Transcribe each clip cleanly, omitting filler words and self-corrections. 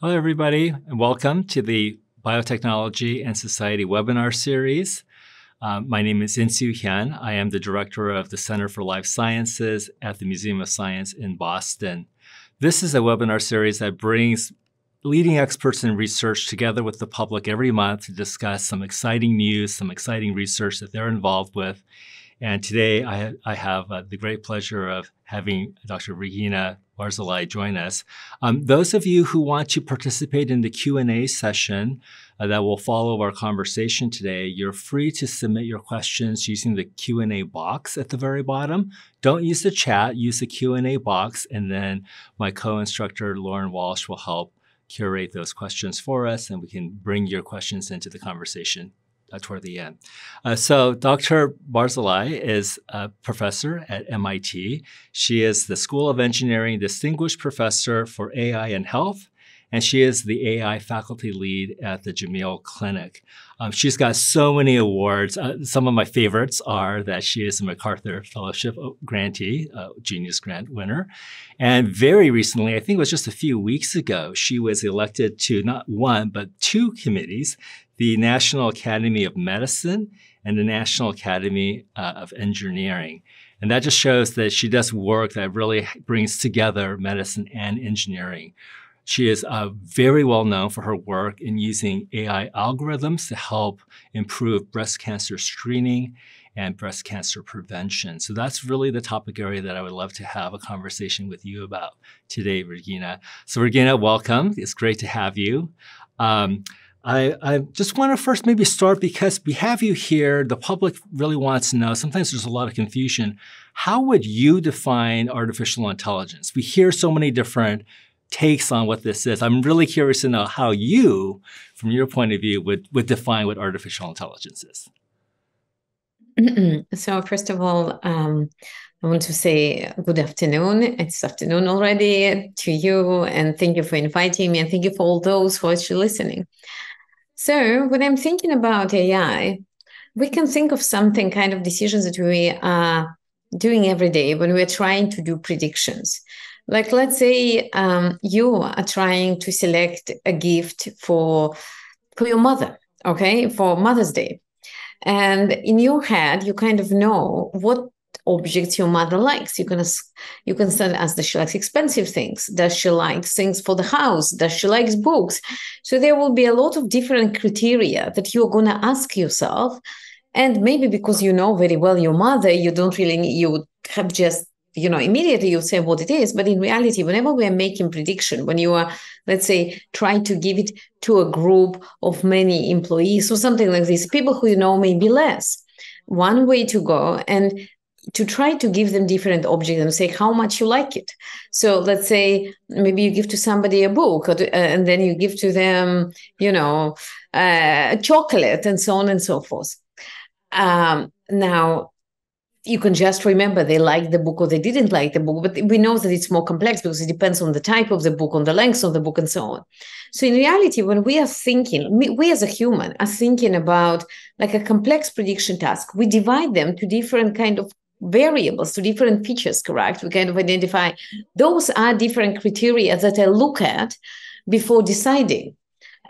Hello, everybody, and welcome to the Biotechnology and Society webinar series. My name is Insoo Hyun. I am the director of the Center for Life Sciences at the Museum of Science in Boston. This is a webinar series that brings leading experts in research together with the public every month to discuss some exciting news, some exciting research that they're involved with. And today I have the great pleasure of having Dr. Regina Barzilay join us. Those of you who want to participate in the Q&A session that will follow our conversation today, you're free to submit your questions using the Q&A box at the very bottom. Don't use the chat, use the Q&A box, and then my co-instructor, Lauren Walsh, will help curate those questions for us, and we can bring your questions into the conversation toward the end. So Dr. Barzilay is a professor at MIT. She is the School of Engineering Distinguished Professor for AI and Health, and she is the AI faculty lead at the Jameel Clinic. She's got so many awards. Some of my favorites are that she is a MacArthur Fellowship grantee, Genius Grant winner. And very recently, I think it was just a few weeks ago, she was elected to not one, but two committees, the National Academy of Medicine and the National Academy of Engineering. And that just shows that she does work that really brings together medicine and engineering. She is very well known for her work in using AI algorithms to help improve breast cancer screening and breast cancer prevention. So that's really the topic area that I would love to have a conversation with you about today, Regina. So Regina, welcome. It's great to have you. I just want to first maybe start because we have you here. The public really wants to know, sometimes there's a lot of confusion. How would you define artificial intelligence? We hear so many different takes on what this is. I'm really curious to know how you, from your point of view, would define what artificial intelligence is. So first of all, I want to say good afternoon. It's afternoon already to you, and thank you for inviting me, and thank you for all those who are actually listening. So when I'm thinking about AI, we can think of something kind of decisions that we are doing every day when we're trying to do predictions. Like, let's say you are trying to select a gift for your mother, okay, for Mother's Day. And in your head, you kind of know what objects your mother likes. You can start ask, does she like expensive things? Does she like things for the house? Does she like books? So there will be a lot of different criteria that you're going to ask yourself. And maybe because you know very well your mother, you don't really need, you have just, immediately you say what it is. But in reality, whenever we are making prediction, when you are, let's say, trying to give it to a group of many employees or something like this, people who you know maybe less, one way to go and to try to give them different objects and say how much you like it. So let's say maybe you give to somebody a book and then you give to them, chocolate and so on and so forth. Now, you can just remember they liked the book or they didn't like the book, but we know that it's more complex because it depends on the type of the book, on the length of the book, and so on. So in reality, when we are thinking, we as a human are thinking about like a complex prediction task, we divide them to different kind of variables, to different features, correct? We kind of identify those are different criteria that I look at before deciding.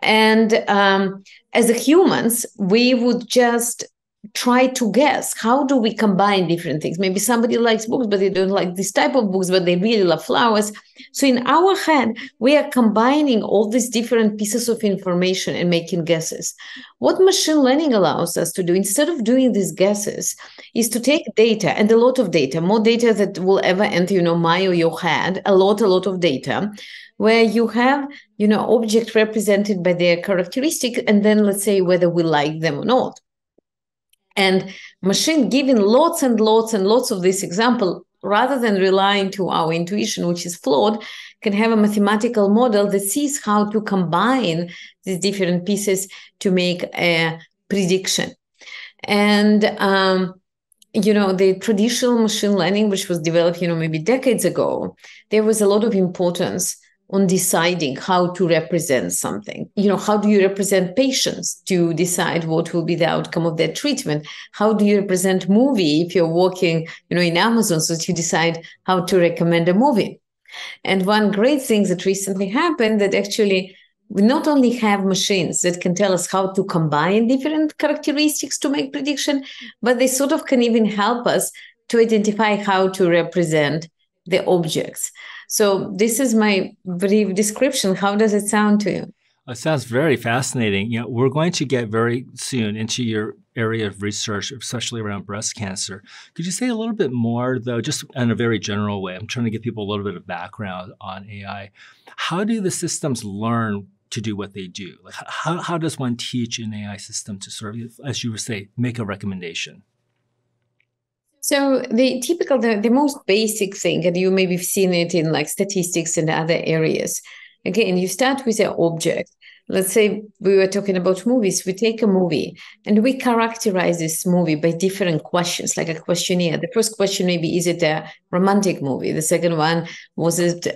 And as a humans, we would just try to guess, how do we combine different things? Maybe somebody likes books, but they don't like this type of books, but they really love flowers. So in our head, we are combining all these different pieces of information and making guesses. What machine learning allows us to do, instead of doing these guesses, is to take data, and a lot of data, more data that will ever enter, my or your head, a lot of data, where you have, object represented by their characteristic, and then let's say whether we like them or not. And machine giving lots and lots and lots of this example, rather than relying to our intuition, which is flawed, can have a mathematical model that sees how to combine these different pieces to make a prediction. And, the traditional machine learning, which was developed, maybe decades ago, there was a lot of importance on deciding how to represent something. How do you represent patients to decide what will be the outcome of their treatment? How do you represent movie if you're working, in Amazon, so that you decide how to recommend a movie? And one great thing that recently happened that actually we not only have machines that can tell us how to combine different characteristics to make prediction, but they sort of can even help us to identify how to represent the objects. So this is my brief description. How does it sound to you? It sounds very fascinating. We're going to get very soon into your area of research, especially around breast cancer. Could you say a little bit more, though, just in a very general way? I'm trying to give people a little bit of background on AI. How do the systems learn to do what they do? Like, how does one teach an AI system to sort of, as you would say, make a recommendation? So the most basic thing, and you maybe have seen it in like statistics and other areas. Again, you start with an object. Let's say we were talking about movies. We take a movie and we characterize this movie by different questions, like a questionnaire. The first question maybe, is it a romantic movie? The second one, was it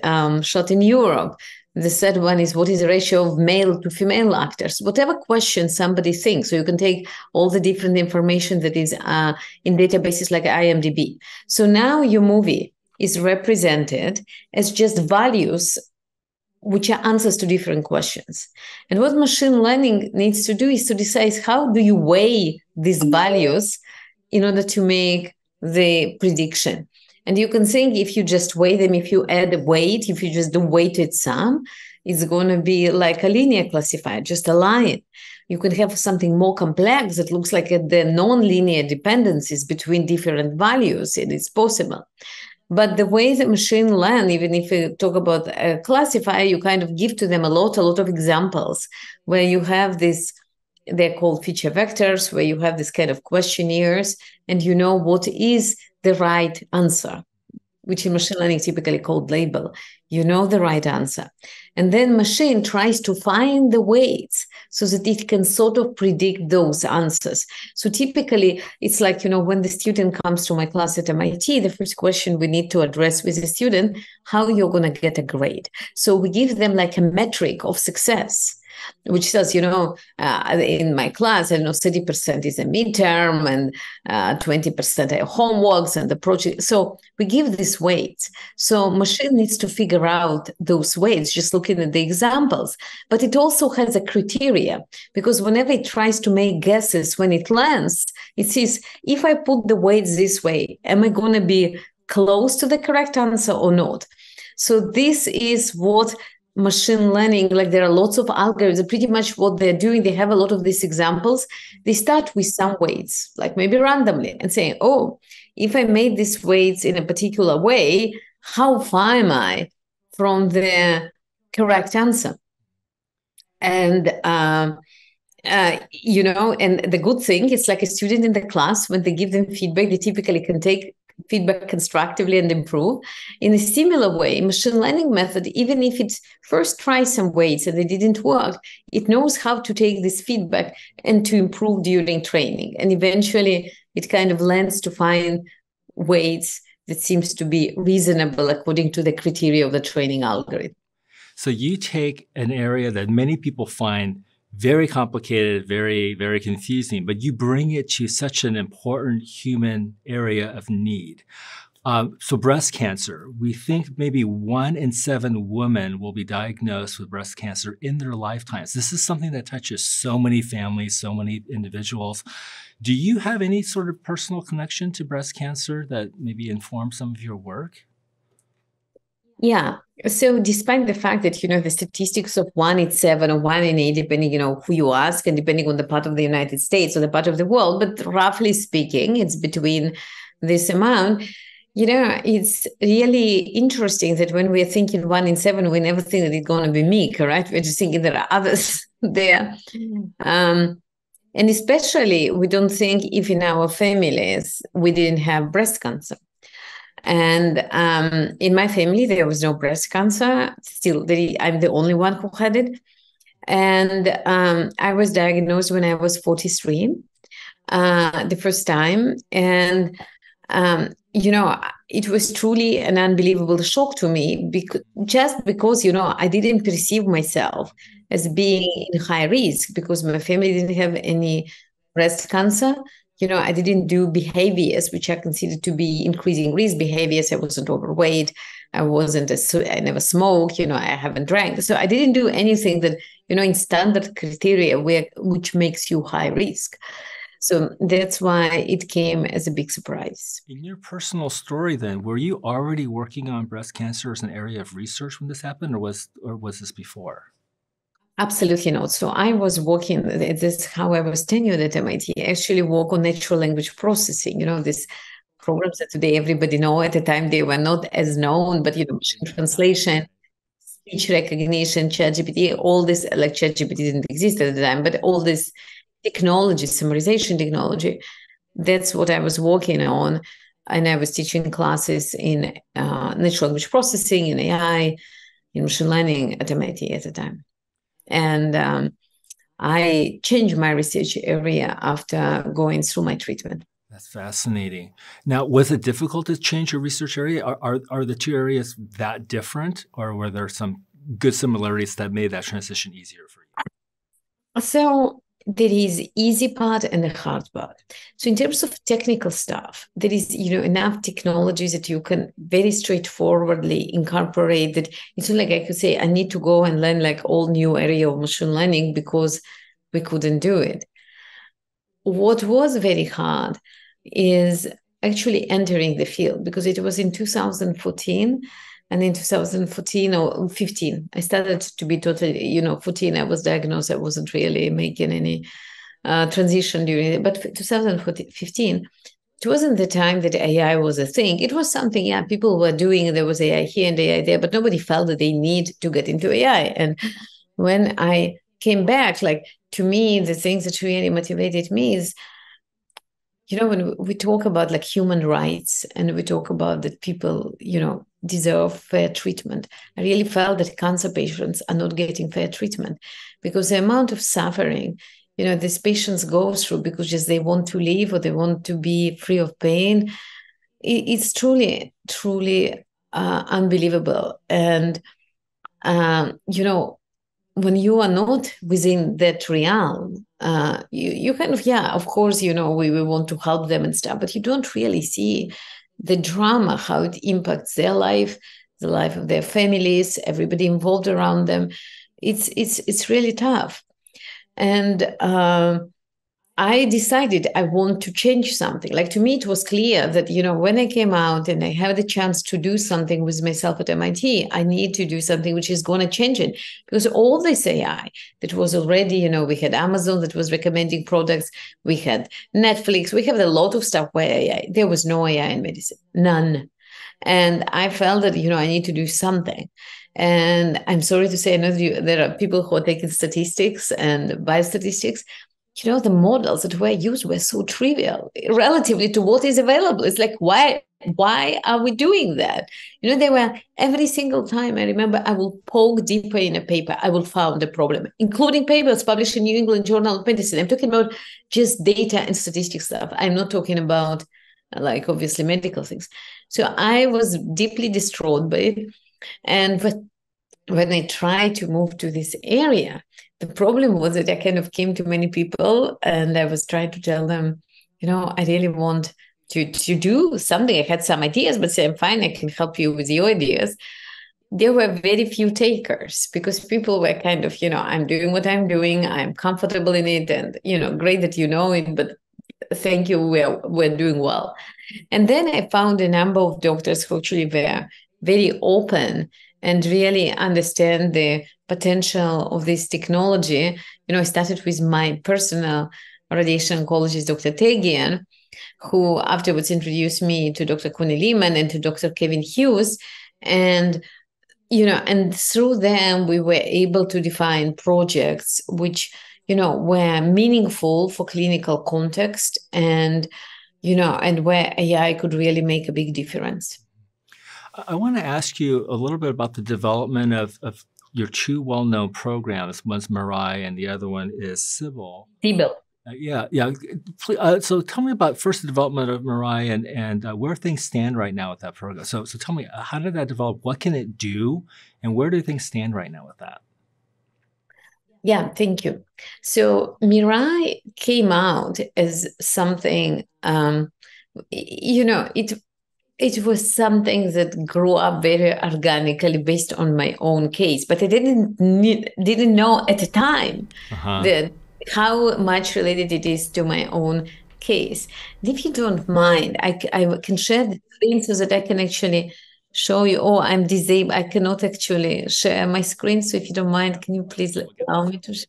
shot in Europe? The third one is, what is the ratio of male to female actors? Whatever question somebody thinks. So you can take all the different information that is in databases like IMDb. So now your movie is represented as just values which are answers to different questions. And what machine learning needs to do is to decide, how do you weigh these values in order to make the prediction? And you can think, if you just weigh them, if you add a weight, if you just do weighted sum, it's going to be like a linear classifier, just a line. You can have something more complex that looks like the non-linear dependencies between different values, and it's possible. But the way that machine learn, even if you talk about a classifier, you kind of give to them a lot of examples where you have this, they're called feature vectors, where you have this kind of questionnaires, and you know what is the right answer, which in machine learning typically called label. You know the right answer. And then machine tries to find the weights so that it can sort of predict those answers. So typically, it's like, when the student comes to my class at MIT, the first question we need to address with the student, how you're going to get a grade. So we give them like a metric of success, which says, in my class, 30% is a midterm and 20% are homeworks and the project. So we give these weights. So machine needs to figure out those weights, just looking at the examples. But it also has a criteria, because whenever it tries to make guesses, when it learns, it says, if I put the weights this way, am I going to be close to the correct answer or not? So this is what machine learning, like there are lots of algorithms, pretty much what they're doing, they have a lot of these examples. They start with some weights, like maybe randomly, and saying, oh, if I made these weights in a particular way, how far am I from the correct answer? And, and the good thing, it's like a student in the class, when they give them feedback, they typically can take feedback constructively and improve. In a similar way, machine learning method, even if it first tries some weights and they didn't work, it knows how to take this feedback and to improve during training. And eventually it kind of learns to find weights that seems to be reasonable according to the criteria of the training algorithm. So you take an area that many people find very complicated, very, very confusing, but you bring it to such an important human area of need. So breast cancer, we think maybe 1 in 7 women will be diagnosed with breast cancer in their lifetimes. This is something that touches so many families, so many individuals. Do you have any sort of personal connection to breast cancer that maybe informs some of your work? Yeah. So despite the fact that, the statistics of 1 in 7 or 1 in 8, depending, who you ask and depending on the part of the United States or the part of the world, but roughly speaking, it's between this amount. It's really interesting that when we're thinking 1 in 7, we never think that it's going to be me, correct? We're just thinking there are others there. And especially, we don't think if in our families we didn't have breast cancer. And in my family, there was no breast cancer. Still, I'm the only one who had it. And I was diagnosed when I was 43, the first time. And, it was truly an unbelievable shock to me, because I didn't perceive myself as being in high risk, because my family didn't have any breast cancer. I didn't do behaviors which I considered to be increasing risk behaviors. I wasn't overweight. I never smoked, I haven't drank. So I didn't do anything that in standard criteria which makes you high risk. So that's why it came as a big surprise. In your personal story, then, were you already working on breast cancer as an area of research when this happened, or was this before? Absolutely not. So I was working, this is how I was tenured at MIT. I actually work on natural language processing, these programs that today everybody know. At the time, they were not as known, but, machine translation, speech recognition, ChatGPT, all this, like ChatGPT didn't exist at the time, but all this technology, summarization technology, that's what I was working on. And I was teaching classes in natural language processing, in AI, in machine learning at MIT at the time. And I changed my research area after going through my treatment. That's fascinating. Now, was it difficult to change your research area? Are the two areas that different, or were there some good similarities that made that transition easier for you? So there is easy part and the hard part. So in terms of technical stuff, there is enough technologies that you can very straightforwardly incorporate. That it's not like I could say I need to go and learn like all new area of machine learning because we couldn't do it. What was very hard is actually entering the field, because it was in 2014. And in 2014 or 15, I started to be totally, 14, I was diagnosed. I wasn't really making any transition during it. But 2015, it wasn't the time that AI was a thing. It was something, people were doing. There was AI here and AI there, but nobody felt that they need to get into AI. And when I came back, like, to me, the things that really motivated me is, when we talk about like human rights and we talk about that people, deserve fair treatment, I really felt that cancer patients are not getting fair treatment, because the amount of suffering, these patients go through because just they want to live or they want to be free of pain, it's truly, truly unbelievable. And, when you are not within that realm, you kind of, of course, we want to help them and stuff, but you don't really see the drama, how it impacts their life, the life of their families, everybody involved around them. It's really tough. And I decided I want to change something. Like, to me, it was clear that, when I came out and I had the chance to do something with myself at MIT, I need to do something which is going to change it. Because all this AI that was already, we had Amazon that was recommending products, we had Netflix, we have a lot of stuff where AI, there was no AI in medicine, none. And I felt that, I need to do something. And I'm sorry to say, I know there are people who are taking statistics and biostatistics. The models that were used were so trivial relatively to what is available. It's like, why are we doing that? They were, every single time I remember, I will poke deeper in a paper, I will find a problem, including papers published in New England Journal of Medicine. I'm talking about just data and statistics stuff. I'm not talking about, like, obviously medical things. So I was deeply distraught by it. And when I tried to move to this area, the problem was that I kind of came to many people and I was trying to tell them, I really want to do something. I had some ideas, but say, I'm fine, I can help you with your ideas. There were very few takers, because people were kind of, I'm doing what I'm doing, I'm comfortable in it, and, great that you know it, but thank you, we're doing well. And then I found a number of doctors who actually were very open and really understand the potential of this technology. I started with my personal radiation oncologist, Dr. Tegian, who afterwards introduced me to Dr. Connie Lehman and to Dr. Kevin Hughes. And, and through them, we were able to define projects which, were meaningful for clinical context and, and where AI could really make a big difference. I want to ask you a little bit about the development of your two well-known programs. One's Mirai and the other one is Sybil. Sybil. Yeah. So tell me about first the development of Mirai and where things stand right now with that program. So tell me, how did that develop? What can it do? And where do things stand right now with that? Yeah, thank you. So Mirai came out as something, it was something that grew up very organically based on my own case, but I didn't know at the time that how much related it is to my own case. And if you don't mind, I can share the screen so that I can actually show you. Oh, I'm disabled. I cannot actually share my screen. So if you don't mind, can you please allow me to share?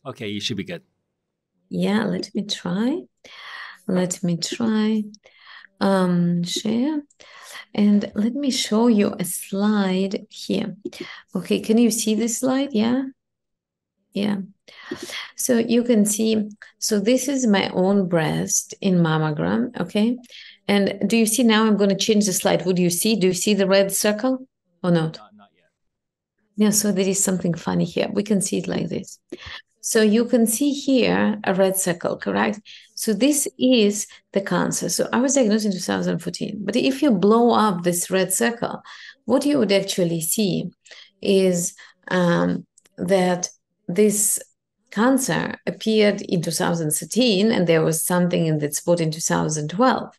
Okay, you should be good. Yeah, let me try. Share. And let me show you a slide here. Okay, can you see this slide? Yeah. So you can see, so this is my own breast in mammogram, okay? And do you see now I'm going to change the slide. What do you see? Do you see the red circle or not? Not yet. Yeah, so there is something funny here. We can see it like this. So you can see here a red circle, correct? So this is the cancer. So I was diagnosed in 2014. But if you blow up this red circle, what you would actually see is that this cancer appeared in 2013, and there was something in that spot in 2012.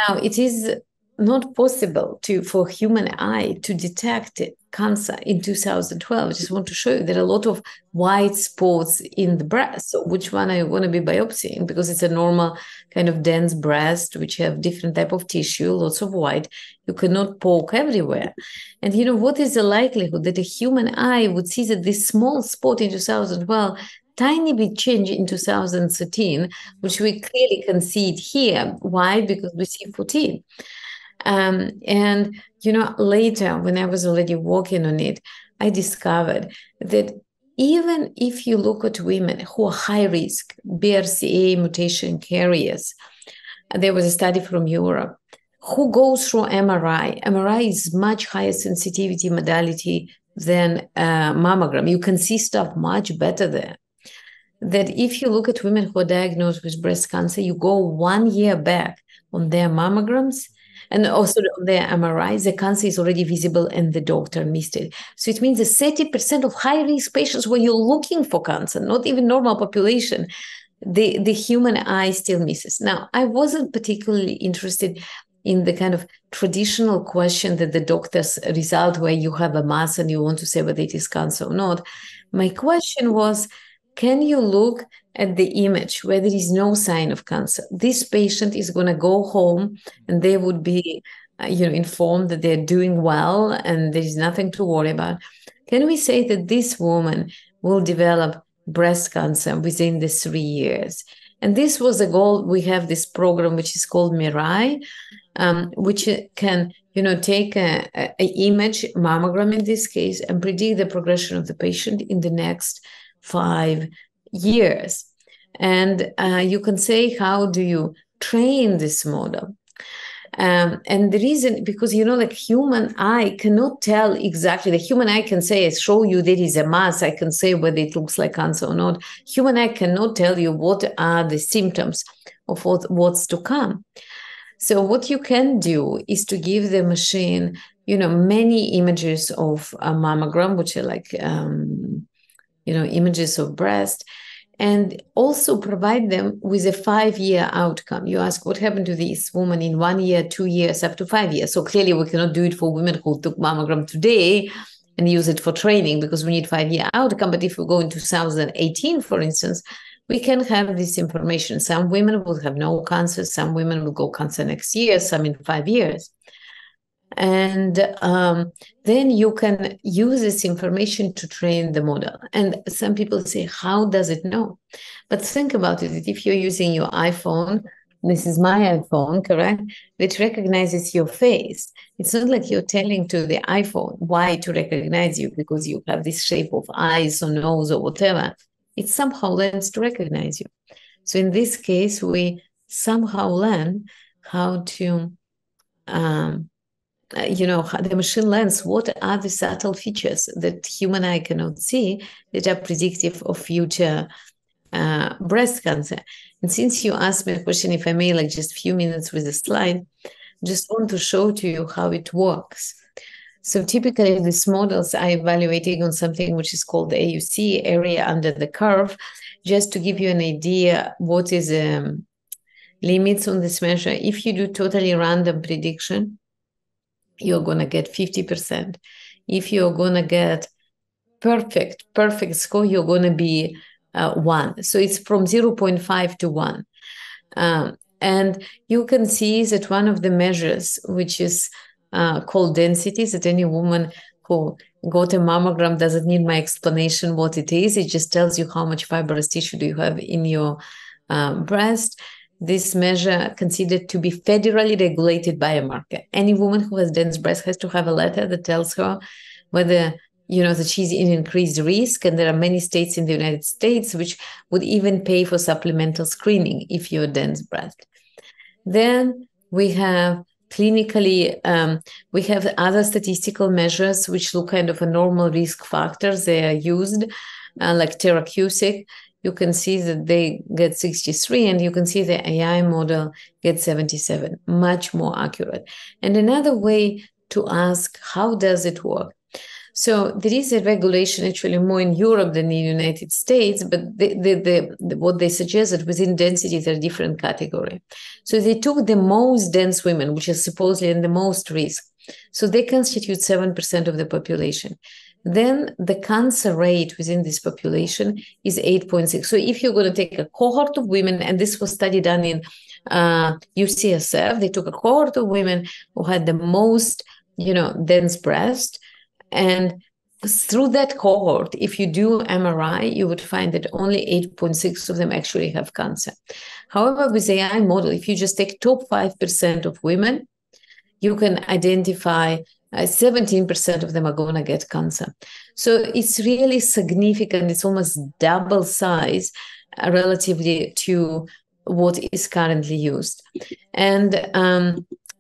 Now, it is not possible for human eye to detect cancer in 2012. I just want to show you there are a lot of white spots in the breast. So which one I want to be biopsying, because it's a normal kind of dense breast, which have different type of tissue, lots of white. You cannot poke everywhere. And what is the likelihood that a human eye would see that this small spot in 2012 tiny bit change in 2013, which we clearly can see it here. Why? Because we see 14. And later, when I was already working on it, I discovered that even if you look at women who are high risk BRCA mutation carriers, there was a study from Europe who goes through MRI. MRI is much higher sensitivity modality than mammogram. You can see stuff much better there. That if you look at women who are diagnosed with breast cancer, you go 1 year back on their mammograms and also on their MRIs, the cancer is already visible and the doctor missed it. So it means that 30% of high-risk patients where you're looking for cancer, not even normal population, the human eye still misses. Now, I wasn't particularly interested in the kind of traditional question that the doctors result where you have a mass and you want to say whether it is cancer or not. My question was, can you look at the image where there is no sign of cancer? This patient is going to go home and they would be informed that they're doing well and there is nothing to worry about. Can we say that this woman will develop breast cancer within the 3 years? And this was a goal. We have this program which is called Mirai, which can take a image, mammogram in this case, and predict the progression of the patient in the next 5 years. And you can say, how do you train this model? And the reason, because human eye cannot tell exactly. The human eye can say, I show you there is a mass, I can say whether it looks like cancer or not. Human eye cannot tell you what are the symptoms of what's to come. So what you can do is to give the machine many images of a mammogram, which are like images of breast, and also provide them with a 5-year outcome. You ask, what happened to this woman in 1 year, 2 years, up to 5 years? So clearly we cannot do it for women who took mammogram today and use it for training because we need 5-year outcome. But if we go in 2018, for instance, we can have this information. Some women will have no cancer. Some women will go cancer next year, some in 5 years. And then you can use this information to train the model. And some people say, how does it know? But think about it. If you're using your iPhone, this is my iPhone, correct? Which recognizes your face. It's not like you're telling to the iPhone why to recognize you because you have this shape of eyes or nose or whatever. It somehow learns to recognize you. So in this case, we somehow learn how to the machine learns what are the subtle features that human eye cannot see that are predictive of future breast cancer. And since you asked me a question, if I may, like just a few minutes with the slide, just want to show to you how it works. So typically these models are evaluating on something which is called the AUC, area under the curve, just to give you an idea what is limits on this measure. If you do totally random prediction, you're going to get 50%. If you're going to get perfect score, you're going to be 1. So it's from 0.5 to 1. And you can see that one of the measures, which is called density, that any woman who got a mammogram doesn't need my explanation what it is. It just tells you how much fibrous tissue do you have in your breast. This measure considered to be federally regulated biomarker. Any woman who has dense breast has to have a letter that tells her whether that she's in increased risk. And there are many states in the United States which would even pay for supplemental screening if you're dense breast. Then we have clinically, we have other statistical measures which look kind of a normal risk factors. They are used like therapeutic. You can see that they get 63, and you can see the AI model gets 77, much more accurate. And another way to ask, how does it work? So there is a regulation actually more in Europe than in the United States, but what they suggested within density, there are different categories. So they took the most dense women, which is supposedly in the most risk. So they constitute 7% of the population. Then the cancer rate within this population is 8.6. So if you're going to take a cohort of women, and this was study done in UCSF, they took a cohort of women who had the most, dense breast, and through that cohort, if you do MRI, you would find that only 8.6 of them actually have cancer. However, with AI model, if you just take top 5% of women, you can identify 17% of them are going to get cancer. So it's really significant. It's almost double size relatively to what is currently used. And there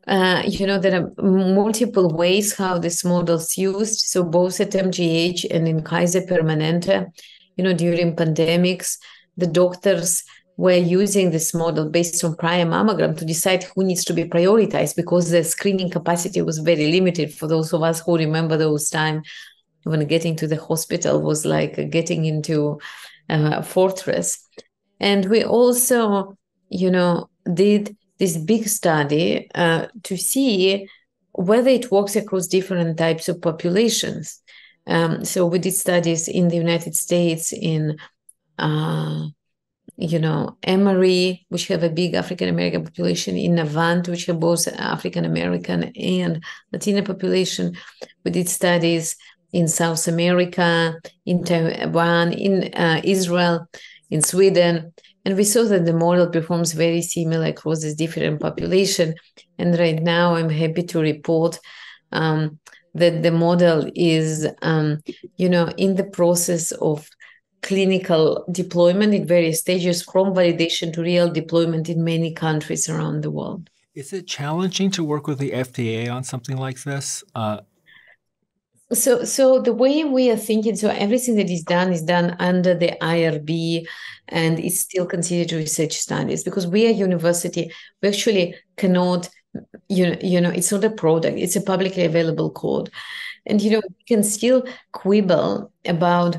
are multiple ways how this model is used. So both at MGH and in Kaiser Permanente, during pandemics, the doctors were using this model based on prior mammogram to decide who needs to be prioritized, because the screening capacity was very limited. For those of us who remember those times when getting to the hospital was like getting into a fortress. And we also, did this big study to see whether it works across different types of populations. So we did studies in the United States in Emory, which have a big African-American population, in Navant, which have both African-American and Latino population. We did studies in South America, in Taiwan, in Israel, in Sweden. And we saw that the model performs very similar across this different population. And right now I'm happy to report that the model is, in the process of clinical deployment in various stages, from validation to real deployment in many countries around the world. Is it challenging to work with the FDA on something like this? So the way we are thinking, so everything that is done under the IRB, and it's still considered research studies, because we are university, we actually cannot, it's not a product, it's a publicly available code. And, we can still quibble about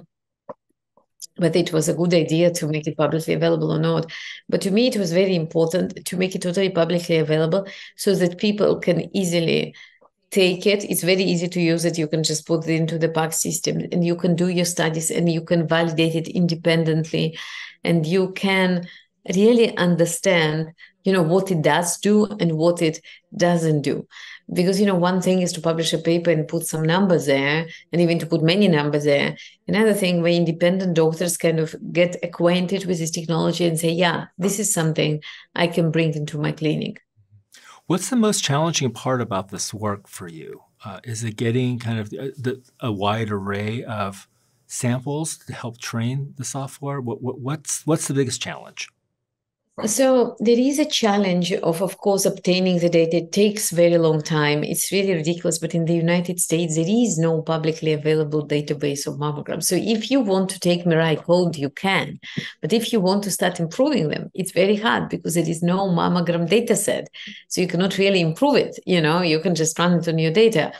whether it was a good idea to make it publicly available or not. But to me, it was very important to make it totally publicly available so that people can easily take it. It's very easy to use it. You can just put it into the PAC system and you can do your studies and you can validate it independently. And you can really understand, what it does do and what it doesn't do. Because, one thing is to publish a paper and put some numbers there, and even to put many numbers there. Another thing where independent doctors kind of get acquainted with this technology and say, yeah, this is something I can bring into my clinic. What's the most challenging part about this work for you? Is it getting kind of a wide array of samples to help train the software? What's the biggest challenge? So there is a challenge of course, obtaining the data. It takes very long time. It's really ridiculous. But in the United States, there is no publicly available database of mammograms. So if you want to take Mirai code, you can. But if you want to start improving them, it's very hard because there is no mammogram data set. So you cannot really improve it. You can just run it on your data.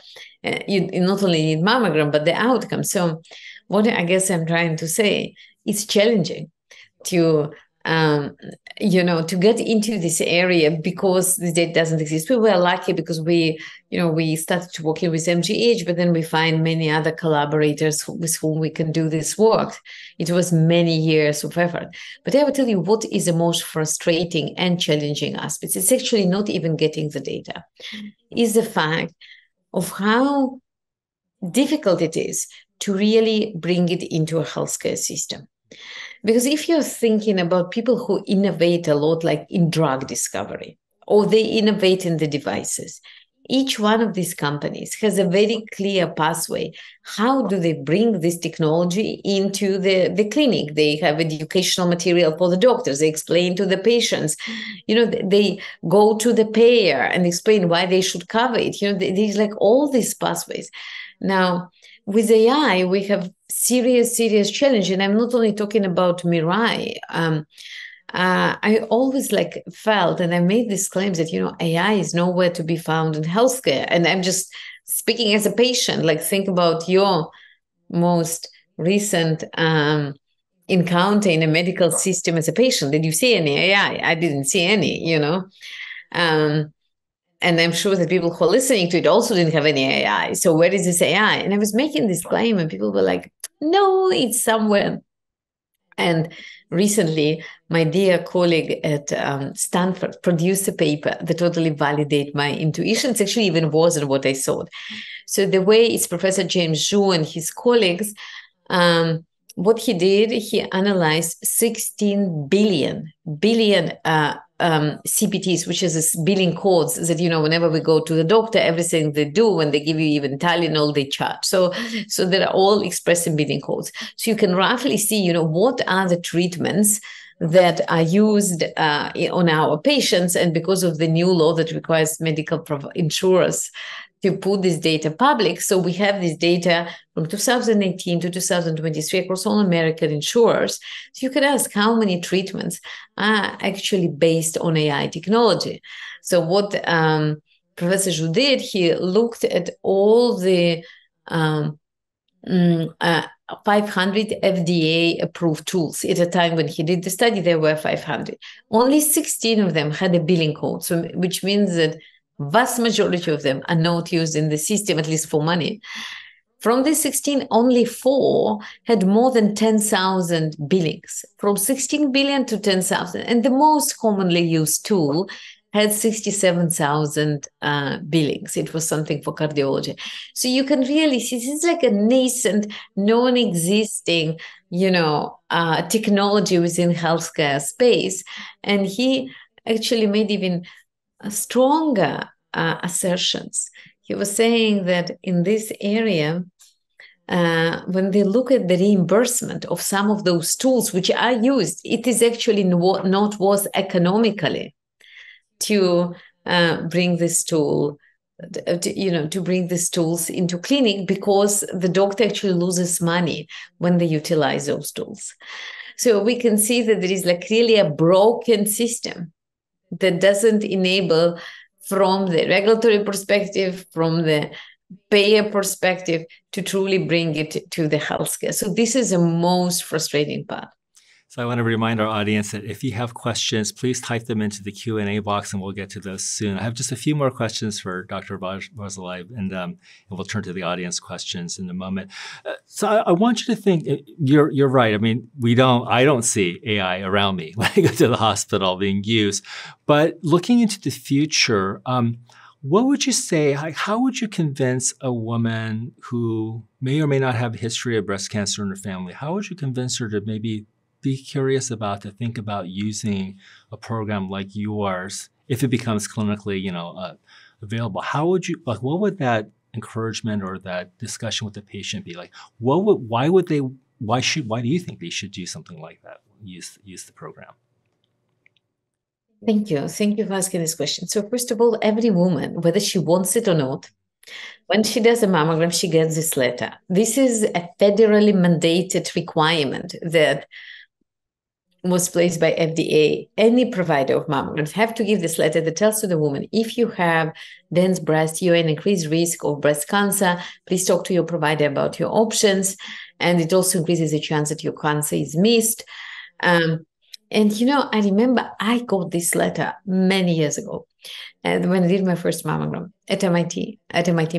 You not only need mammogram, but the outcome. So what I guess I'm trying to say, it's challenging to to get into this area because the data doesn't exist. We were lucky because we started working with MGH, but then we find many other collaborators with whom we can do this work. It was many years of effort. But I will tell you what is the most frustrating and challenging aspects. It's actually not even getting the data. Is the fact of how difficult it is to really bring it into a healthcare system. Because if you're thinking about people who innovate a lot, like in drug discovery, or they innovate in the devices, each one of these companies has a very clear pathway. How do they bring this technology into the clinic? They have educational material for the doctors. They explain to the patients. They go to the payer and explain why they should cover it. There's like all these pathways. Now, with AI, we have serious challenge, and I'm not only talking about Mirai. I always felt, and I made these claims that AI is nowhere to be found in healthcare, and I'm just speaking as a patient. Think about your most recent encounter in a medical system as a patient. Did you see any AI? I didn't see any. And I'm sure that people who are listening to it also didn't have any AI. So where is this AI? And I was making this claim, and people were like, no, it's somewhere. And recently, my dear colleague at Stanford produced a paper that totally validated my intuition. It's actually even worse than what I thought. So the way it's Professor James Zhu and his colleagues, what he did, he analyzed 16 billion CPTs, which is this billing codes that, whenever we go to the doctor, everything they do, when they give you even Tylenol, they charge. So they're all expressed in billing codes. So you can roughly see, what are the treatments that are used on our patients. And because of the new law that requires medical insurers to put this data public. So we have this data from 2018 to 2023 across all American insurers. So you can ask how many treatments are actually based on AI technology. So what Professor Zhu did, he looked at all the 500 FDA-approved tools. At a time when he did the study, there were 500. Only 16 of them had a billing code, so which means that vast majority of them are not used in the system, at least for money. From the 16, only 4 had more than 10,000 billings, from 16 billion to 10,000. And the most commonly used tool had 67,000 billings. It was something for cardiology. So you can really see this is like a nascent, non-existing, technology within healthcare space. And he actually made even stronger assertions. He was saying that in this area, when they look at the reimbursement of some of those tools which are used, it is actually not worth economically to bring this tool, to bring these tools into clinic, because the doctor actually loses money when they utilize those tools. So we can see that there is really a broken system that doesn't enable, from the regulatory perspective, from the payer perspective, to truly bring it to the healthcare. So this is the most frustrating part. So I want to remind our audience that if you have questions, please type them into the Q&A box, and we'll get to those soon. I have just a few more questions for Dr. Barzilay, and we'll turn to the audience questions in a moment. So I want you to think, you're right. I mean, I don't see AI around me when I go to the hospital being used. But looking into the future, what would you say, how would you convince a woman who may or may not have a history of breast cancer in her family? How would you convince her to maybe be curious about, to think about using a program like yours if it becomes clinically, available? How would you, what would that encouragement or that discussion with the patient be like? Why do you think they should do something like that? Use the program? Thank you for asking this question. So first of all, every woman, whether she wants it or not, when she does a mammogram, she gets this letter. This is a federally mandated requirement that was placed by FDA. Any provider of mammograms have to give this letter that tells to the woman, if you have dense breast, you're at increased risk of breast cancer, please talk to your provider about your options. And it also increases the chance that your cancer is missed. And, I remember I got this letter many years ago, and when I did my first mammogram at MIT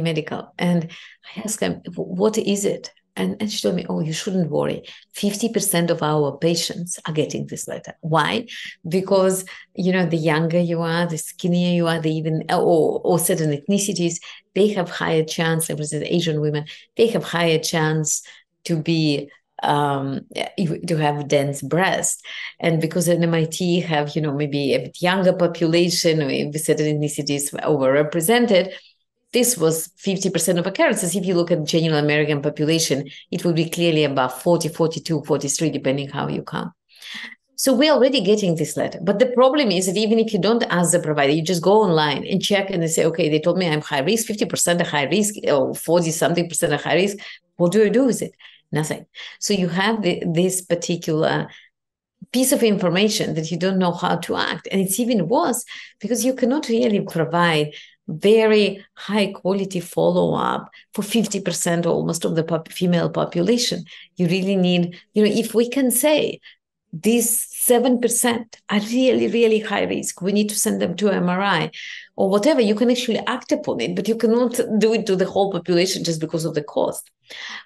Medical. And I asked them, what is it? And she told me, oh, you shouldn't worry. 50% of our patients are getting this letter. Why? Because, the younger you are, the skinnier you are, or certain ethnicities, they have higher chance, for instance, Asian women, they have higher chance to be to have dense breast. And because at MIT have, maybe a bit younger population, or with certain ethnicities overrepresented, this was 50% of occurrences. If you look at general American population, it will be clearly above 40, 42, 43, depending how you count. So we're already getting this letter. But the problem is that even if you don't ask the provider, you just go online and check and they say, okay, they told me I'm high risk, 50% of high risk, or 40 something percent of high risk. What do I do with it? Nothing. So you have this particular piece of information that you don't know how to act. And it's even worse because you cannot really provide very high quality follow-up for 50% almost of the female population. You really need, if we can say these 7% are really, really high risk, we need to send them to MRI or whatever, you can actually act upon it, but you cannot do it to the whole population just because of the cost.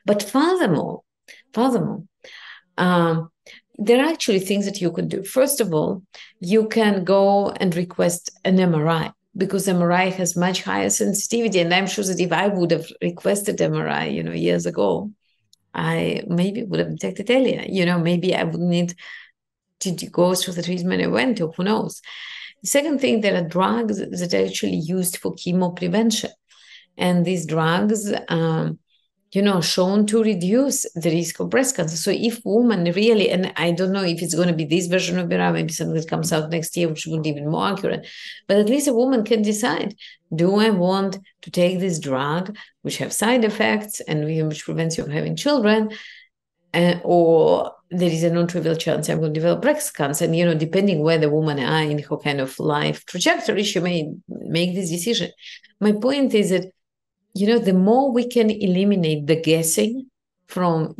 But furthermore, there are actually things that you can do. First of all, you can go and request an MRI because MRI has much higher sensitivity. And I'm sure that if I would have requested MRI, years ago, I maybe would have detected earlier. Maybe I wouldn't need to go through the treatment I went to. Who knows? The second thing, there are drugs that are actually used for chemo prevention. And these drugs, shown to reduce the risk of breast cancer. So if women really, and I don't know if it's going to be this version of Bera, maybe something that comes out next year, which will be even more accurate, but at least a woman can decide, do I want to take this drug, which have side effects and which prevents you from having children, or there is a non-trivial chance I'm going to develop breast cancer. And, depending where the woman are in her kind of life trajectory, she may make this decision. My point is that the more we can eliminate the guessing from,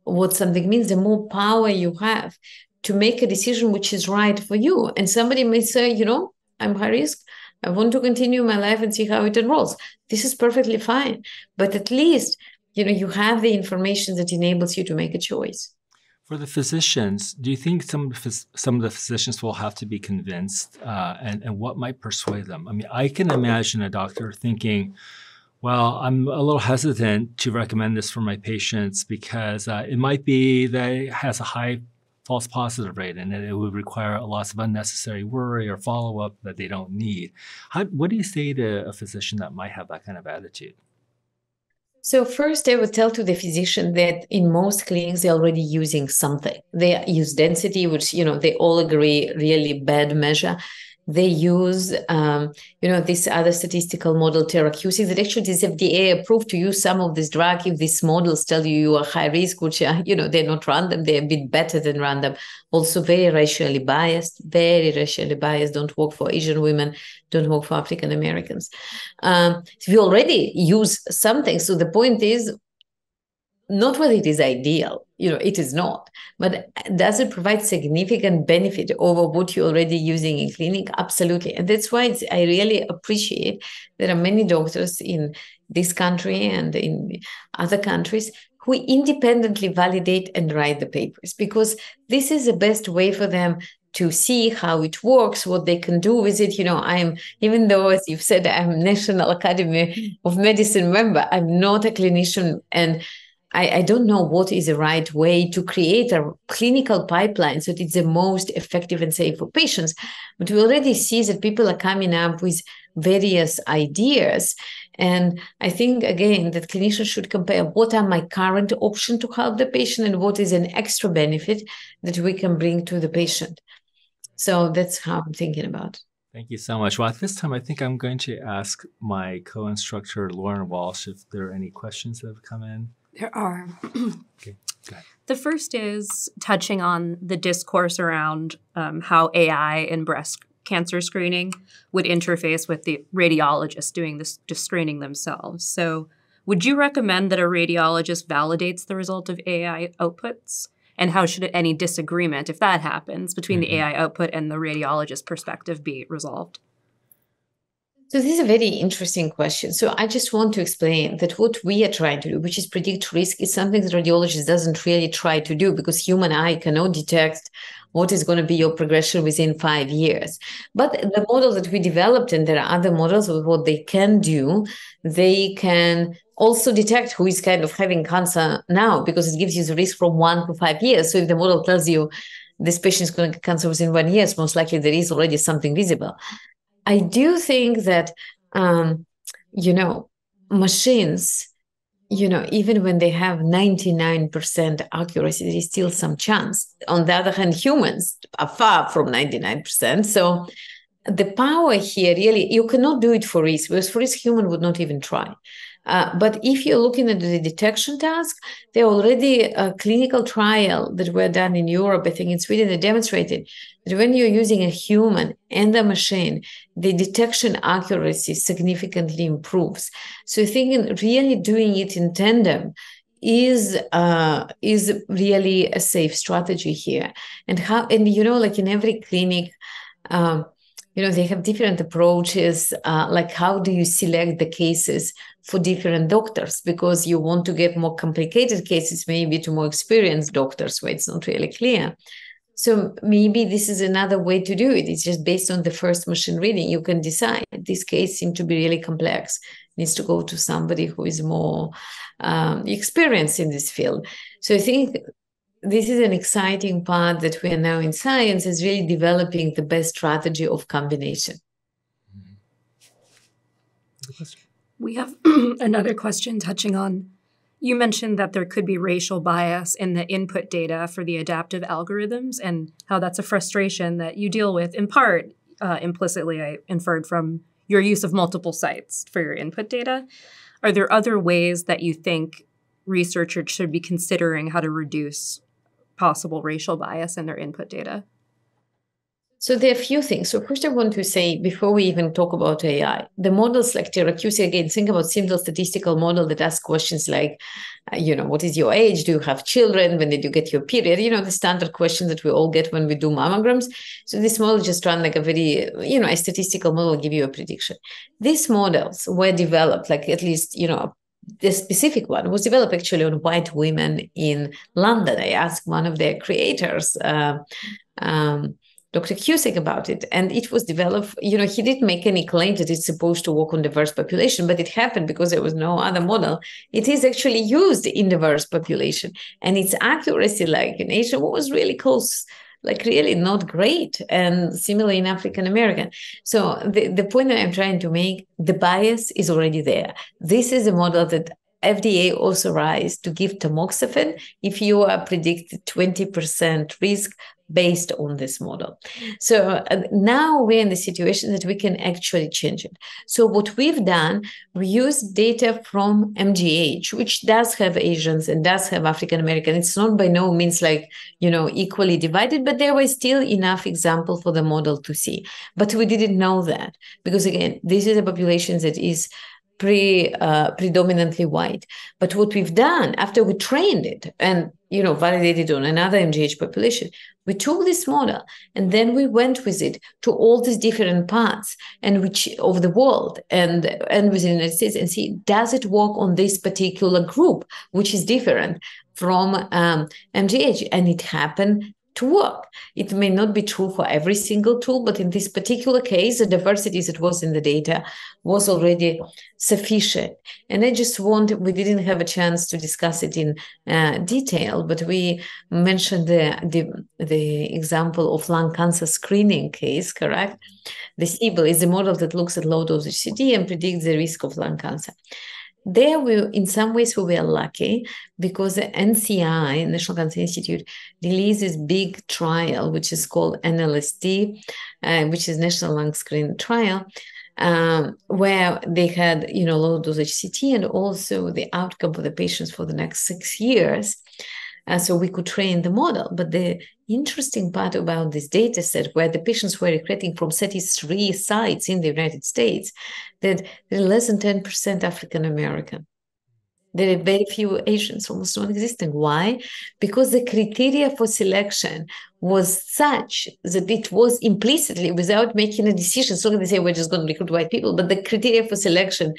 what something means, the more power you have to make a decision which is right for you. And somebody may say, I'm high risk. I want to continue my life and see how it unrolls. This is perfectly fine. But at least, you have the information that enables you to make a choice. For the physicians, do you think some of the physicians will have to be convinced, and what might persuade them? I mean, I can imagine a doctor thinking, well, I'm a little hesitant to recommend this for my patients because it might be that it has a high false positive rate and it would require a lot of unnecessary worry or follow-up that they don't need. What do you say to a physician that might have that kind of attitude? So first, I would tell to the physician that in most clinics, they're already using something. They use density, which, they all agree, really bad measure. They use, this other statistical model, Terracusis, that actually is FDA approved to use some of this drug if these models tell you are high risk, which are, they're not random, they're a bit better than random. Also very racially biased, don't work for Asian women, don't work for African Americans. So we already use something. So the point is, not whether it is ideal, it is not, but does it provide significant benefit over what you're already using in clinic? Absolutely. And that's why I really appreciate there are many doctors in this country and in other countries who independently validate and write the papers, because this is the best way for them to see how it works, what they can do with it. Even though, as you've said, I'm National Academy of Medicine member, I'm not a clinician, and I don't know what is the right way to create a clinical pipeline so that it's the most effective and safe for patients. But we already see that people are coming up with various ideas. And I think, again, that clinicians should compare what are my current options to help the patient and what is an extra benefit that we can bring to the patient. So that's how I'm thinking about it. Thank you so much. Well, at this time, I think I'm going to ask my co-instructor, Lauren Walsh, if there are any questions that have come in. There are. Okay, go ahead. The first is touching on the discourse around how AI in breast cancer screening would interface with the radiologist doing this screening themselves. So would you recommend that a radiologist validates the result of AI outputs? And how should any disagreement, if that happens, between the AI output and the radiologist perspective be resolved? So this is a very interesting question. So I just want to explain that what we are trying to do, which is predict risk, is something that radiologist doesn't really try to do, because human eye cannot detect what is going to be your progression within 5 years. But the model that we developed, and there are other models of what they can do, they can also detect who is kind of having cancer now, because it gives you the risk from 1 to 5 years. So if the model tells you this patient is going to get cancer within 1 year, most likely there is already something visible. I do think that, machines, even when they have 99% accuracy, there is still some chance. On the other hand, humans are far from 99%. So the power here, really, you cannot do it for risk, because for risk, human would not even try. But if you're looking at the detection task, there are already a clinical trial that were done in Europe, I think in Sweden, that demonstrated that when you're using a human and a machine, the detection accuracy significantly improves. So I think really doing it in tandem is really a safe strategy here. And like in every clinic, they have different approaches, like how do you select the cases for different doctors, because you want to get more complicated cases maybe to more experienced doctors where it's not really clear. So maybe this is another way to do it. It's just based on the first machine reading. You can decide this case seems to be really complex, needs to go to somebody who is more experienced in this field. So I think this is an exciting part that we are now in science, is really developing the best strategy of combination. We have another question touching on, you mentioned that there could be racial bias in the input data for the adaptive algorithms, and how that's a frustration that you deal with, in part, implicitly, I inferred from your use of multiple sites for your input data. Are there other ways that you think researchers should be considering how to reduce possible racial bias in their input data? So there are a few things. So first I want to say, before we even talk about AI, the models like TerraQC, again, think about simple statistical model that asks questions like, what is your age? Do you have children? When did you get your period? The standard questions that we all get when we do mammograms. So this model just run like a very, a statistical model, give you a prediction. These models were developed, like at least, the specific one was developed actually on white women in London. I asked one of their creators, Dr. Cusick, about it, and it was developed, he didn't make any claim that it's supposed to work on diverse population, but it happened because there was no other model. It is actually used in diverse population, and its accuracy, like in Asia, was really close, like really not great, and similarly in African American. So the point that I'm trying to make, the bias is already there. This is a model that FDA authorized to give tamoxifen if you are predicted 20% risk based on this model. So now we're in the situation that we can actually change it. So what we've done, we use data from MGH, which does have Asians and does have African American. It's not by no means like, equally divided, but there was still enough example for the model to see. But we didn't know that because, again, this is a population that is predominantly white. But what we've done after we trained it and validated on another MGH population, we took this model and then we went with it to all these different parts of the world and within the United States and see, does it work on this particular group, which is different from MGH? And it happened to work. It may not be true for every single tool, but in this particular case, the diversity that was in the data was already sufficient. And we didn't have a chance to discuss it in detail, but we mentioned the example of lung cancer screening case, correct? The SIBL is a model that looks at low dosage CT and predicts the risk of lung cancer. There, in some ways, we were lucky because the NCI, National Cancer Institute, released this big trial, which is called NLST, which is National Lung Screen Trial, where they had, low dosage CT and also the outcome for the patients for the next 6 years. So we could train the model. But the interesting part about this data set, where the patients were recruiting from 33 sites in the United States, that they're less than 10% African American. There are very few Asians, almost non-existent. Why? Because the criteria for selection was such that it was implicitly, without making a decision, so they say we're just going to recruit white people, but the criteria for selection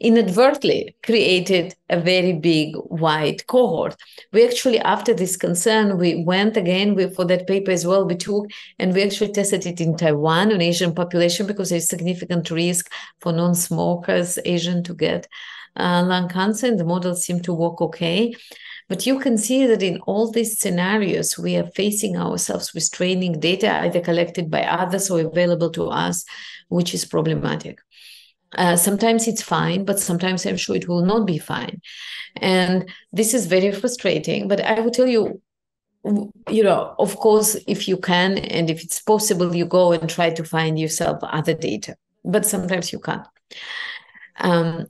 inadvertently created a very big white cohort. We actually, after this concern, we went again for that paper as well, we took and we actually tested it in Taiwan, an Asian population, because there's significant risk for non-smokers, Asian, to get lung cancer, and the models seem to work okay. But you can see that in all these scenarios, we are facing ourselves with training data either collected by others or available to us, which is problematic. Sometimes it's fine, but sometimes I'm sure it will not be fine. And this is very frustrating. But I will tell you, of course, if you can, and if it's possible, you go and try to find yourself other data. But sometimes you can't. And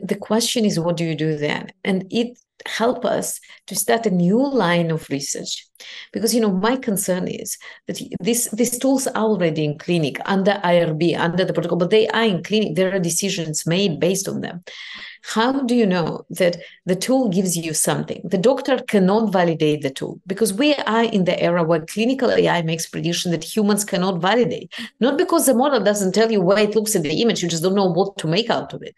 the question is, what do you do then? And it helps us to start a new line of research. Because, my concern is that these tools are already in clinic under IRB, under the protocol, but they are in clinic. There are decisions made based on them. How do you know that the tool gives you something? The doctor cannot validate the tool because we are in the era where clinical AI makes prediction that humans cannot validate. Not because the model doesn't tell you why it looks at the image, you just don't know what to make out of it.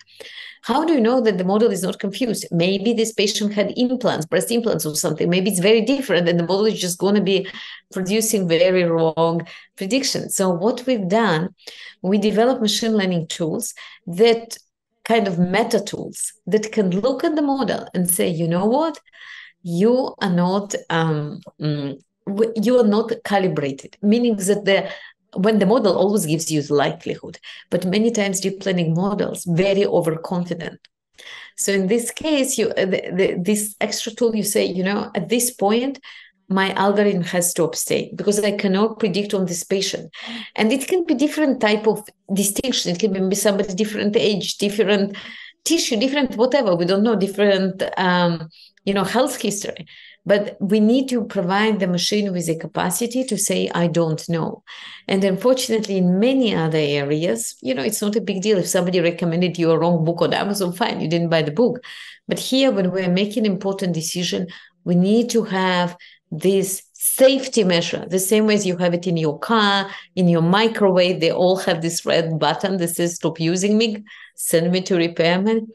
How do you know that the model is not confused? Maybe this patient had implants, breast implants or something. Maybe it's very different and the model is just going to be producing very wrong predictions. So what we've done, we developed machine learning tools that kind of meta tools that can look at the model and say, you know what, you are not calibrated, meaning that when the model always gives you the likelihood, but many times deep learning models very overconfident. So in this case, this extra tool, you say, at this point, my algorithm has to abstain because I cannot predict on this patient. And it can be different type of distinction. It can be somebody different age, different tissue, different whatever. We don't know, different, health history. But we need to provide the machine with the capacity to say, I don't know. And unfortunately, in many other areas, it's not a big deal. If somebody recommended you a wrong book on Amazon, fine, you didn't buy the book. But here, when we're making an important decision, we need to have this safety measure, the same way as you have it in your car, in your microwave. They all have this red button that says, stop using me, send me to repairman.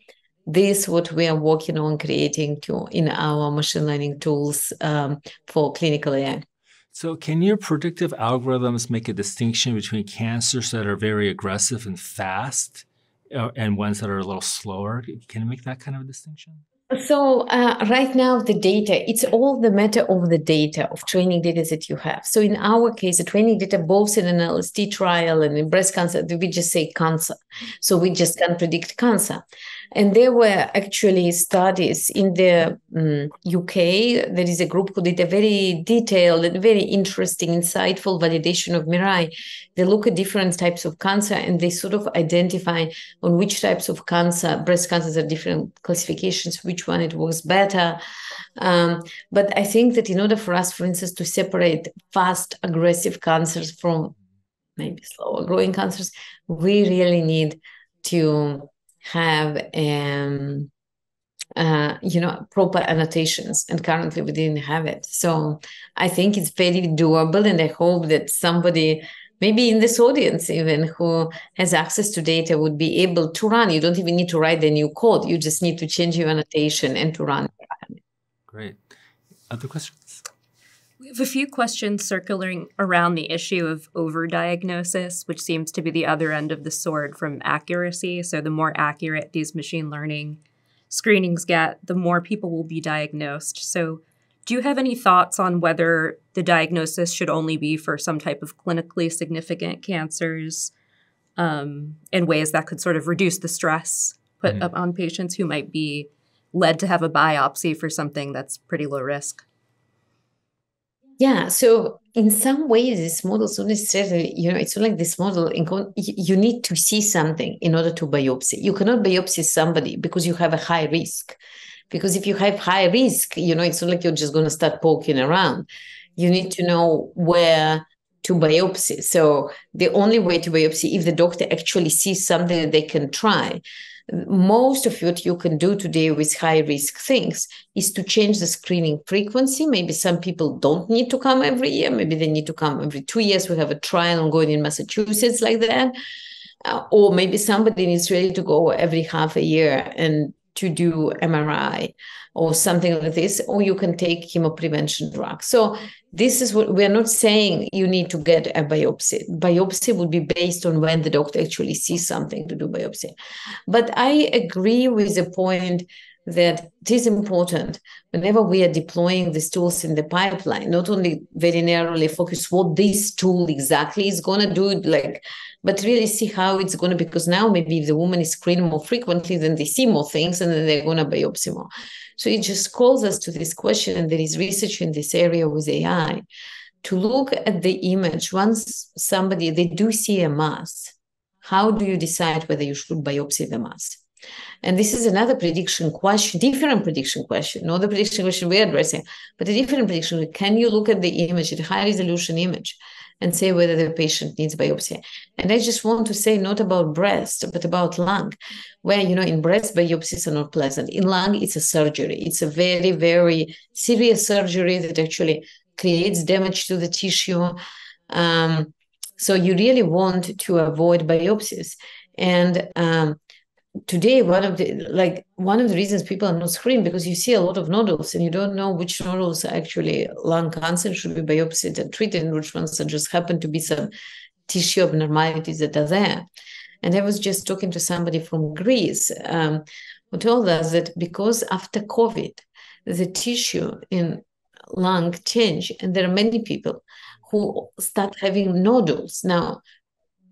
This is what we are working on creating in our machine learning tools for clinical AI. So can your predictive algorithms make a distinction between cancers that are very aggressive and fast and ones that are a little slower? Can you make that kind of a distinction? So right now, the data, it's all the matter of the data, of training data that you have. So in our case, the training data, both in an LSD trial and in breast cancer, we just say cancer. So we just can predict cancer. And there were actually studies in the UK. There is a group who did a very detailed and very interesting, insightful validation of Mirai. They look at different types of cancer and they sort of identify on which types of cancer, breast cancers are different classifications, which one it works better. But I think that in order for us, for instance, to separate fast, aggressive cancers from maybe slower growing cancers, we really need to have proper annotations, and currently we didn't have it. So I think it's very doable, and I hope that somebody maybe in this audience even who has access to data would be able to run. You don't even need to write the new code. You just need to change your annotation and to run. Great. Other questions? We have a few questions circling around the issue of overdiagnosis, which seems to be the other end of the sword from accuracy. So the more accurate these machine learning screenings get, the more people will be diagnosed. So do you have any thoughts on whether the diagnosis should only be for some type of clinically significant cancers in ways that could sort of reduce the stress put up on patients who might be led to have a biopsy for something that's pretty low risk? Yeah, so in some ways, this model is not necessarily, it's not like this model, you need to see something in order to biopsy. You cannot biopsy somebody because you have a high risk. Because if you have high risk, it's not like you're just going to start poking around. You need to know where to biopsy. So the only way to biopsy, if the doctor actually sees something that they can try. Most of what you can do today with high-risk things is to change the screening frequency. Maybe some people don't need to come every year. Maybe they need to come every 2 years. We have a trial ongoing in Massachusetts like that. Or maybe somebody needs really to go every half a year and to do MRI or something like this, or you can take chemoprevention drugs. So this is what we're not saying you need to get a biopsy. Biopsy would be based on when the doctor actually sees something to do biopsy. But I agree with the point that it is important whenever we are deploying these tools in the pipeline, not only very narrowly focus what this tool exactly is going to do, but really see how it's going to, because now maybe if the woman is screened more frequently, then they see more things and then they're going to biopsy more. So it just calls us to this question, and there is research in this area with AI, to look at the image. Once they do see a mass, how do you decide whether you should biopsy the mass? And this is another prediction question, different prediction question, not the prediction question we're addressing, but a different prediction. Can you look at the image, at a high resolution image, and say whether the patient needs biopsy? And I just want to say not about breast, but about lung, where, in breast, biopsies are not pleasant. In lung, it's a surgery. It's a very, very serious surgery that actually creates damage to the tissue. So you really want to avoid biopsies. And today, one of the reasons people are not screened, because you see a lot of nodules and you don't know which nodules are actually lung cancer, should be biopsied and treated, and which ones just happen to be some tissue abnormalities that are there. And I was just talking to somebody from Greece who told us that because after COVID, the tissue in lung changed, and there are many people who start having nodules. Now,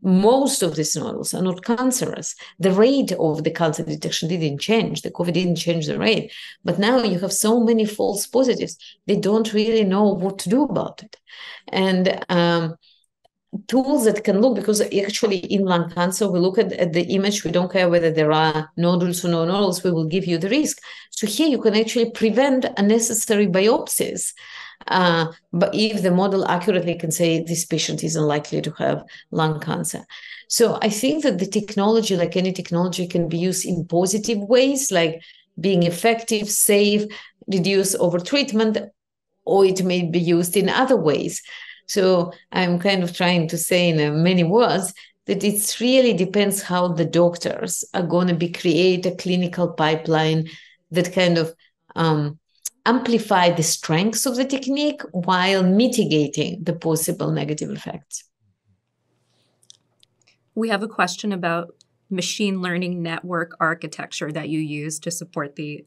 most of these nodules are not cancerous. The rate of the cancer detection didn't change. The COVID didn't change the rate. But now you have so many false positives, they don't really know what to do about it. And tools that can look, because actually in lung cancer, we look at the image, we don't care whether there are nodules or no nodules, we will give you the risk. So here you can actually prevent unnecessary biopsies. But if the model accurately can say this patient is unlikely to have lung cancer. So I think that the technology, like any technology, can be used in positive ways, like being effective, safe, reduce overtreatment, or it may be used in other ways. So I'm kind of trying to say in many words that it really depends how the doctors are going to create a clinical pipeline that kind of amplify the strengths of the technique while mitigating the possible negative effects. We have a question about machine learning network architecture that you use to support the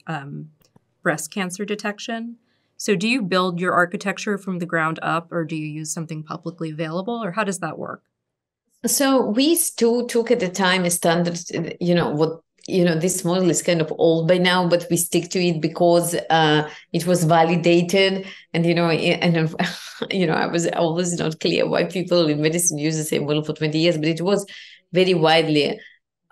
breast cancer detection. So do you build your architecture from the ground up, or do you use something publicly available, or how does that work? So we still took at the time a standard, this model is kind of old by now, but we stick to it because it was validated. And, I was always not clear why people in medicine use the same model for 20 years, but it was very widely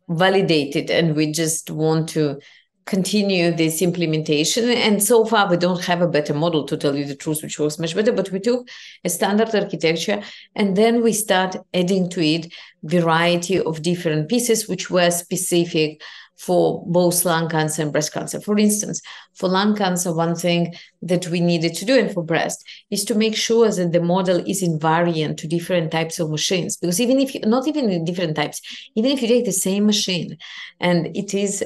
validated. And we just want to continue this implementation. And so far, we don't have a better model, to tell you the truth, which works much better. But we took a standard architecture, and then we start adding to it variety of different pieces, which were specific for both lung cancer and breast cancer. For instance, for lung cancer, one thing that we needed to do, and for breast, is to make sure that the model is invariant to different types of machines. Because even if not even in different types, even if you take the same machine and it is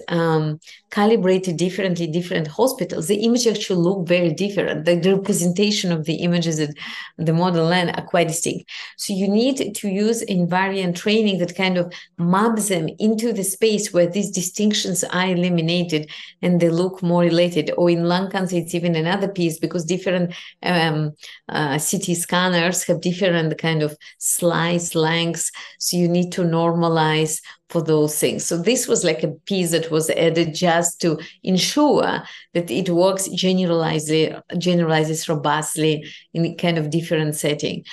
calibrated differently, different hospitals, the image actually look very different. The representation of the images that the model land are quite distinct. So you need to use invariant training that kind of maps them into the space where these distinctions are eliminated and they look more related. Or in lung cancer, it's even another piece, because different CT scanners have different kind of slice lengths. So you need to normalize for those things. So this was like a piece that was added just to ensure that it works, generalizes robustly in a kind of different setting.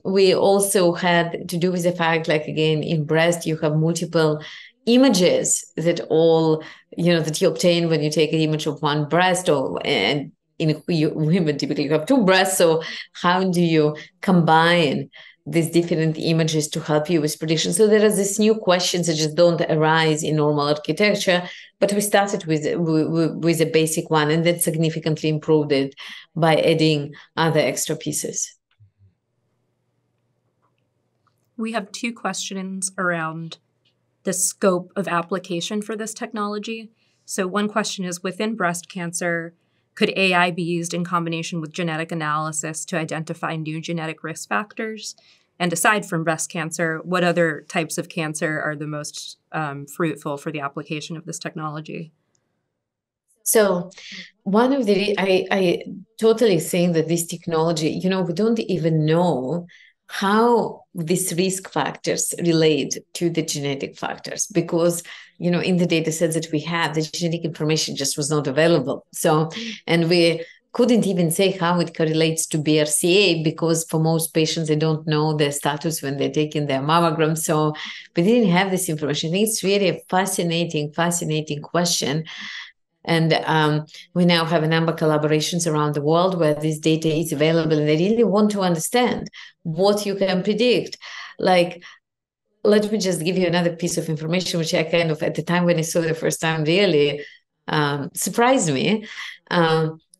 We also had to do with the fact, like again, in breast, you have multiple images that all, that you obtain when you take an image of one breast, and in women typically have two breasts. So how do you combine these different images to help you with prediction? So there are these new questions that just don't arise in normal architecture, but we started with a basic one and then significantly improved it by adding other extra pieces. We have two questions around the scope of application for this technology. So one question is, within breast cancer, could AI be used in combination with genetic analysis to identify new genetic risk factors? And aside from breast cancer, what other types of cancer are the most fruitful for the application of this technology? So one of I totally think that this technology, we don't even know how these risk factors relate to the genetic factors, because in the data sets that we had, the genetic information just was not available. So, and we couldn't even say how it correlates to BRCA, because for most patients, they don't know their status when they're taking their mammogram. So we didn't have this information. I think it's really a fascinating question. And we now have a number of collaborations around the world where this data is available, and they really want to understand what you can predict. Like, let me just give you another piece of information, which I kind of, at the time when I saw it the first time, really surprised me.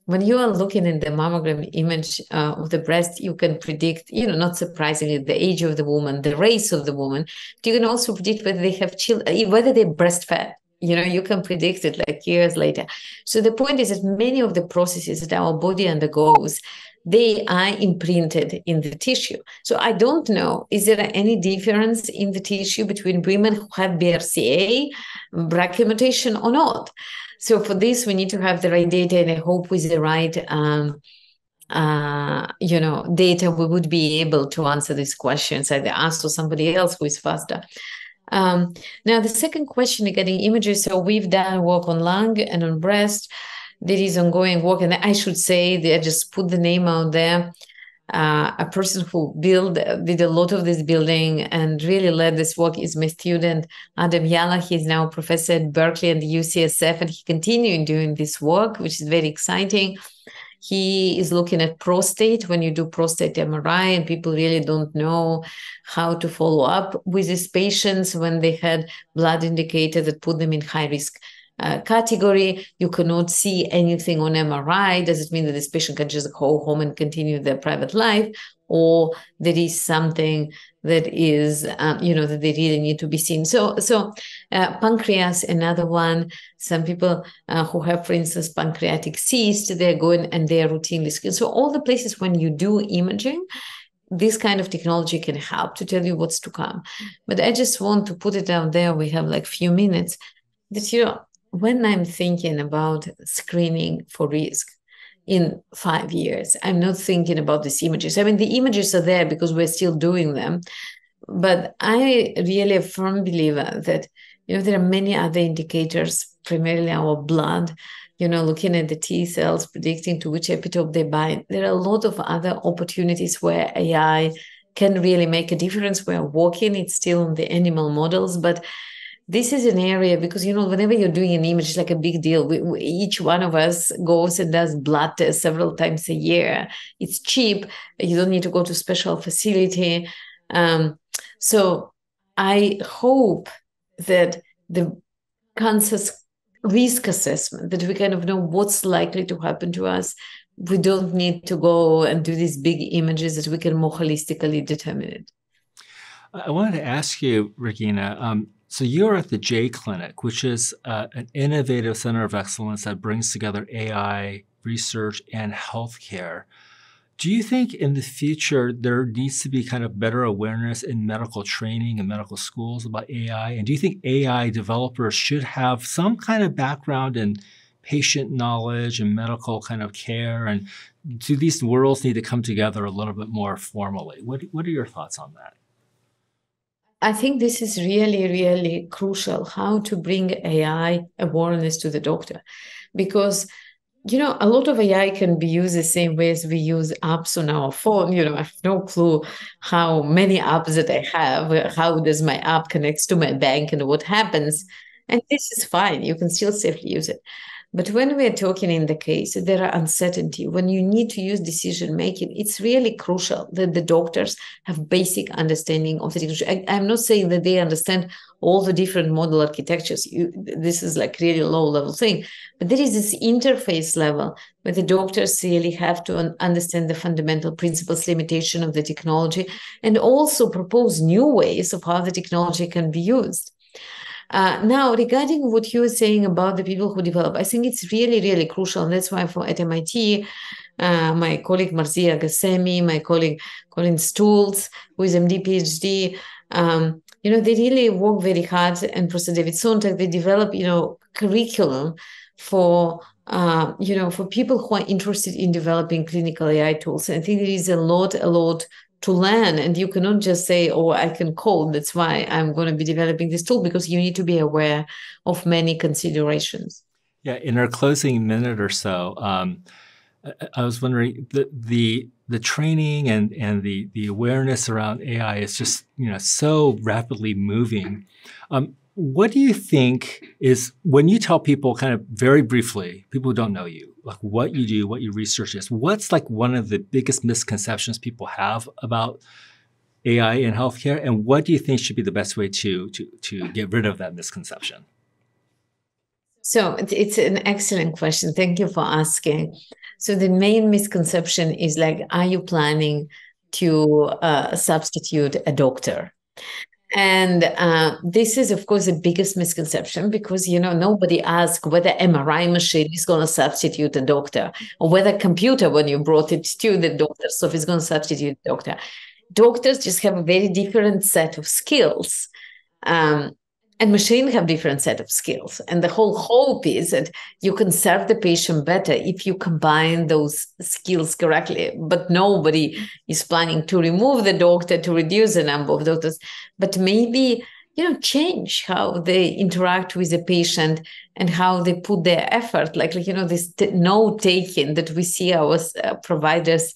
When you are looking at the mammogram image of the breast, you can predict, not surprisingly, the age of the woman, the race of the woman. But you can also predict whether they have children, whether they're breastfed. You can predict it like years later. So the point is that many of the processes that our body undergoes, they are imprinted in the tissue. So I don't know, is there any difference in the tissue between women who have BRCA, BRCA mutation or not? So for this, we need to have the right data, and I hope with the right data, we would be able to answer these questions, either us or somebody else who is faster. Now, the second question regarding images, so we've done work on lung and on breast. There is ongoing work, and I should say that I just put the name out there. A person who did a lot of this building and really led this work is my student, Adam Yala. He's now a professor at Berkeley and the UCSF, and he continued doing this work, which is very exciting. He is looking at prostate, when you do prostate MRI, and people really don't know how to follow up with these patients when they had blood indicator that put them in high risk category. You cannot see anything on MRI. Does it mean that this patient can just go home and continue their private life? Or there is something that is, that they really need to be seen. So pancreas, another one. Some people who have, for instance, pancreatic cyst, they're going and they're routinely screened. So all the places when you do imaging, this kind of technology can help to tell you what's to come. But I just want to put it out there. We have like few minutes that, when I'm thinking about screening for risk in 5 years, I'm not thinking about these images. I mean, the images are there because we're still doing them. But I really a firm believer that, there are many other indicators, primarily our blood, looking at the T cells, predicting to which epitope they bind. There are a lot of other opportunities where AI can really make a difference. We're working, it's still on the animal models, but this is an area because, whenever you're doing an image, it's like a big deal. Each one of us goes and does blood tests several times a year. It's cheap. You don't need to go to special facility. So I hope that the cancer risk assessment, that we kind of know what's likely to happen to us. We don't need to go and do these big images, that we can more holistically determine it. I wanted to ask you, Regina, so you're at the J Clinic, which is an innovative center of excellence that brings together AI research and healthcare. Do you think in the future there needs to be kind of better awareness in medical training and medical schools about AI? And do you think AI developers should have some kind of background in patient knowledge and medical kind of care? And do these worlds need to come together a little bit more formally? What are your thoughts on that? I think this is really, really crucial, how to bring AI awareness to the doctor. Because, a lot of AI can be used the same way as we use apps on our phone. I have no clue how many apps that I have, how does my app connects to my bank and what happens. And this is fine. You can still safely use it. But when we're talking in the case, there are uncertainty. When you need to use decision making, it's really crucial that the doctors have basic understanding of the technology. I'm not saying that they understand all the different model architectures. This is like really low level thing. But there is this interface level where the doctors really have to understand the fundamental principles, limitation of the technology, and also propose new ways of how the technology can be used. Now, regarding what you were saying about the people who develop, I think it's really, really crucial. And that's why at MIT, my colleague Marzia, my colleague Colin Stultz, who is MD, PhD, they really work very hard, and Professor David Sontag, they develop, curriculum for, for people who are interested in developing clinical AI tools. And I think there is a lot to learn, and you cannot just say, oh, I can code, that's why I'm going to be developing this tool, because you need to be aware of many considerations. Yeah, in our closing minute or so, I was wondering, the training and the awareness around AI is just so rapidly moving. What do you think is, when you tell people kind of very briefly, people who don't know you, like what you do, what your research is, what's like one of the biggest misconceptions people have about AI in healthcare, and what do you think should be the best way to get rid of that misconception? So it's an excellent question. Thank you for asking. So the main misconception is like, are you planning to substitute a doctor? And this is, of course, the biggest misconception, because, nobody asked whether MRI machine is going to substitute a doctor, or whether computer, when you brought it to the doctor, so if it's going to substitute a doctor. Doctors just have a very different set of skills. And machines have different set of skills. And the whole hope is that you can serve the patient better if you combine those skills correctly. But nobody is planning to remove the doctor, to reduce the number of doctors, but maybe, change how they interact with the patient and how they put their effort. Like this note-taking that we see our providers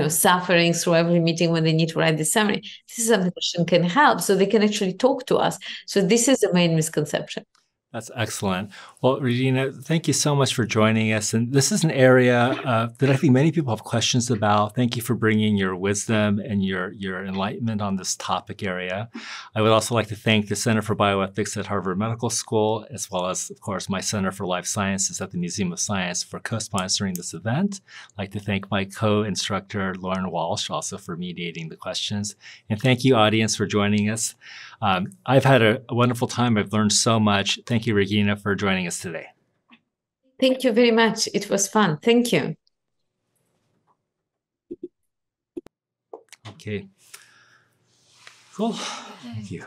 suffering through every meeting when they need to write the summary. This is something that can help, so they can actually talk to us. So this is the main misconception. That's excellent. Well, Regina, thank you so much for joining us. And this is an area that I think many people have questions about. Thank you for bringing your wisdom and your enlightenment on this topic area. I would also like to thank the Center for Bioethics at Harvard Medical School, as well as, of course, my Center for Life Sciences at the Museum of Science for co-sponsoring this event. I'd like to thank my co-instructor, Lauren Walsh, also for mediating the questions. And thank you, audience, for joining us. I've had a wonderful time. I've learned so much. Thank you, Regina, for joining us today. Thank you very much. It was fun. Thank you. Okay. Cool. Thank you.